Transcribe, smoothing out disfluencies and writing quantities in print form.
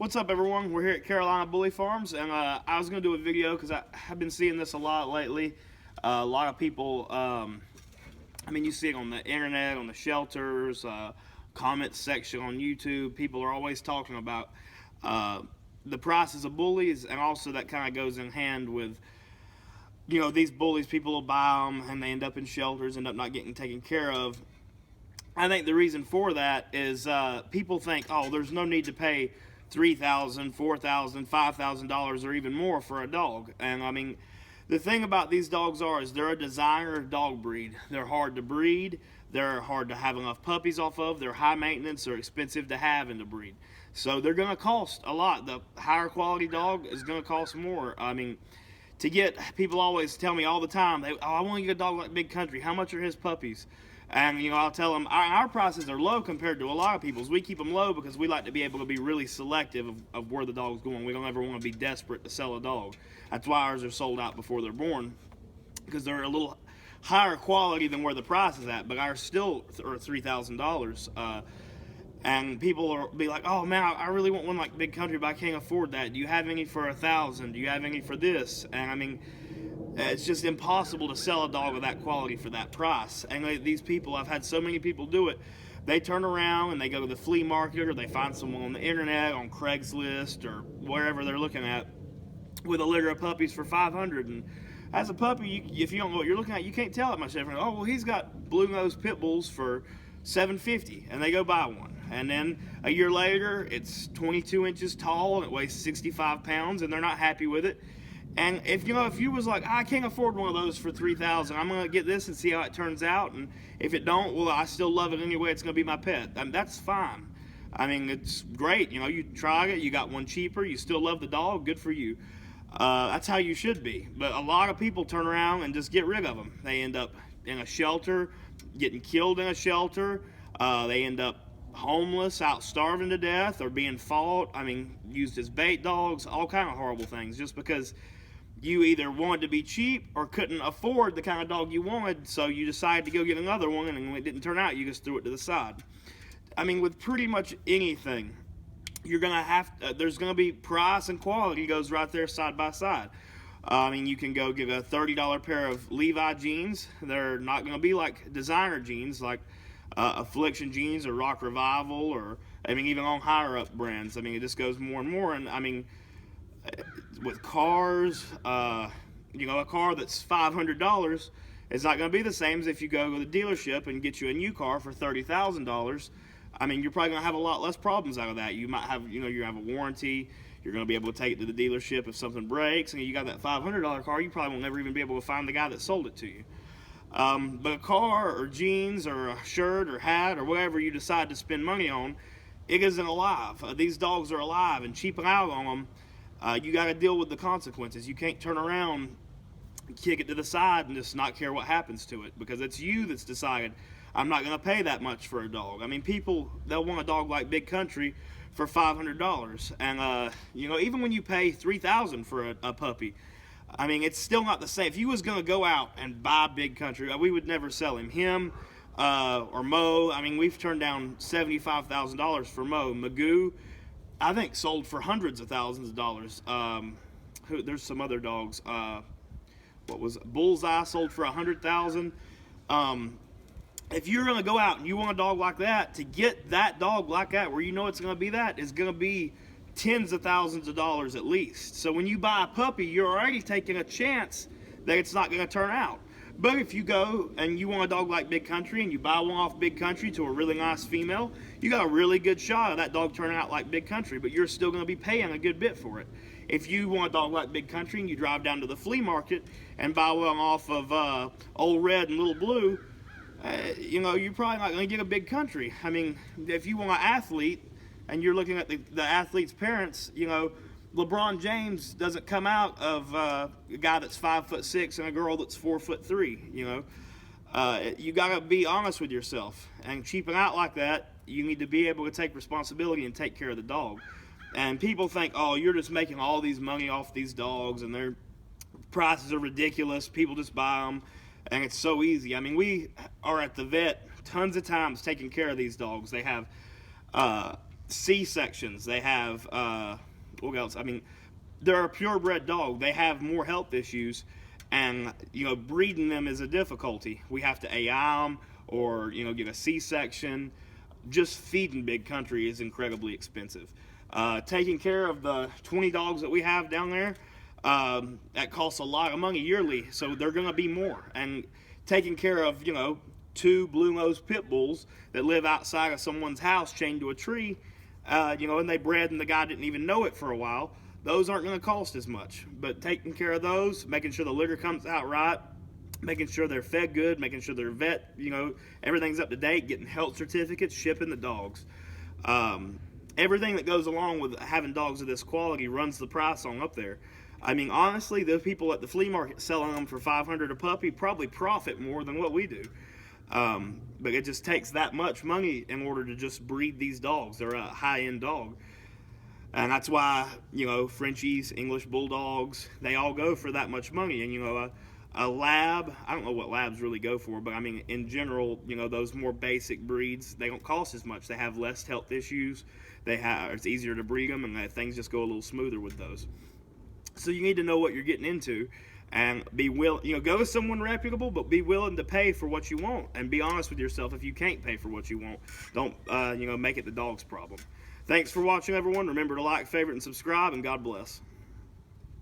What's up, everyone? We're here at Carolina Bully Farms, and I was going to do a video because I have been seeing this a lot lately. A lot of people, you see it on the internet, on the shelters, comment section on YouTube. People are always talking about the prices of bullies, and also that kind of goes in hand with, these bullies. People will buy them, and they end up in shelters, end up not getting taken care of. I think the reason for that is people think, oh, there's no need to pay $3,000, $4,000, $5,000 or even more for a dog. And the thing about these dogs is they're a designer dog breed. They're hard to breed. They're hard to have enough puppies off of. They're high maintenance. They're expensive to have and to breed. So they're going to cost a lot. The higher quality dog is going to cost more. To get, people always tell me all the time, I want to get a dog like Big Country. How much are his puppies? And I'll tell them our prices are low compared to a lot of people's. We keep them low because we like to be able to be really selective of where the dog's going. We don't ever want to be desperate to sell a dog. That's why ours are sold out before they're born, because they're a little higher quality than where the price is at. But ours still are $3,000. And people will be like, oh man, I really want one like Big Country, but I can't afford that. Do you have any for $1,000? Do you have any for this? And it's just impossible to sell a dog of that quality for that price. And these people, I've had so many people do it. They turn around and they go to the flea market, or they find someone on the internet, on Craigslist or wherever they're looking at, with a litter of puppies for $500. And as a puppy, if you don't know what you're looking at, you can't tell that much difference. Oh, well, he's got blue nose pit bulls for $750, and they go buy one. And then a year later, it's 22 inches tall and it weighs 65 pounds, and they're not happy with it. And if you was like, I can't afford one of those for $3,000, I'm gonna get this and see how it turns out. And if it don't, well, I still love it anyway. It's gonna be my pet. That's fine. It's great. You tried it. You got one cheaper. You still love the dog. Good for you. That's how you should be. But a lot of people turn around and just get rid of them. They end up in a shelter, getting killed in a shelter. They end up homeless, out starving to death, or being fought. Used as bait dogs. All kind of horrible things, just because you either wanted to be cheap or couldn't afford the kind of dog you wanted, so you decided to go get another one, and when it didn't turn out, you just threw it to the side. With pretty much anything, you're gonna there's gonna be price and quality goes right there side by side. You can go get a $30 pair of Levi jeans. They're not gonna be like designer jeans like Affliction jeans or Rock Revival, or even on higher up brands. It just goes more and more. And with cars, a car that's $500 is not going to be the same as if you go to the dealership and get you a new car for $30,000. You're probably going to have a lot less problems out of that. You might have, you have a warranty. You're going to be able to take it to the dealership if something breaks, and you got that $500 car. You probably will never even be able to find the guy that sold it to you. But a car or jeans or a shirt or hat or whatever you decide to spend money on, it isn't alive. These dogs are alive, and cheaping out on them, you got to deal with the consequences. You can't turn around, kick it to the side, and just not care what happens to it, because it's you that's decided, I'm not going to pay that much for a dog. People, they'll want a dog like Big Country for $500. And, even when you pay $3,000 for a puppy, it's still not the same. If you was going to go out and buy Big Country, we would never sell him. Him or Mo, we've turned down $75,000 for Mo. Magoo, I think, sold for hundreds of thousands of dollars. There's some other dogs. Bullseye sold for $100,000. If you're going to go out and you want a dog like that, to get that dog like that, where it's going to be is going to be tens of thousands of dollars at least. So when you buy a puppy, you're already taking a chance that it's not going to turn out. But if you go and you want a dog like Big Country and you buy one off Big Country to a really nice female, you got a really good shot of that dog turning out like Big Country, but you're still going to be paying a good bit for it. If you want a dog like Big Country and you drive down to the flea market and buy one off of Old Red and Little Blue, you're probably not going to get a Big Country. If you want an athlete and you're looking at the athlete's parents, LeBron James doesn't come out of a guy that's 5'6" and a girl that's 4'3". You got to be honest with yourself, and cheaping out like that, you need to be able to take responsibility and take care of the dog. And people think, oh, you're just making all these money off these dogs, and their prices are ridiculous. People just buy them, and it's so easy. We are at the vet tons of times taking care of these dogs. They have C-sections. They have what else? I mean, they're a purebred dog. They have more health issues, and breeding them is a difficulty. We have to AI them, or get a C-section. Just feeding Big Country is incredibly expensive. Taking care of the 20 dogs that we have down there, that costs a lot of money yearly, so they're going to be more. And taking care of 2 blue-nosed pit bulls that live outside of someone's house chained to a tree, and they bred and the guy didn't even know it for a while, those aren't going to cost as much. But taking care of those, making sure the litter comes out right, making sure they're fed good, making sure they're vet, everything's up to date, getting health certificates, shipping the dogs. Everything that goes along with having dogs of this quality runs the price on up there. I mean, honestly, those people at the flea market selling them for $500 a puppy probably profit more than what we do. But it just takes that much money in order to just breed these dogs. They're a high-end dog. And that's why, Frenchies, English Bulldogs, they all go for that much money. And, a lab, I don't know what labs really go for, but I mean, in general, those more basic breeds, they don't cost as much. They have less health issues. It's easier to breed them, and things just go a little smoother with those. So you need to know what you're getting into, and be willing, go with someone reputable, but be willing to pay for what you want, and be honest with yourself. If you can't pay for what you want, don't, make it the dog's problem. Thanks for watching, everyone. Remember to like, favorite, and subscribe, and God bless.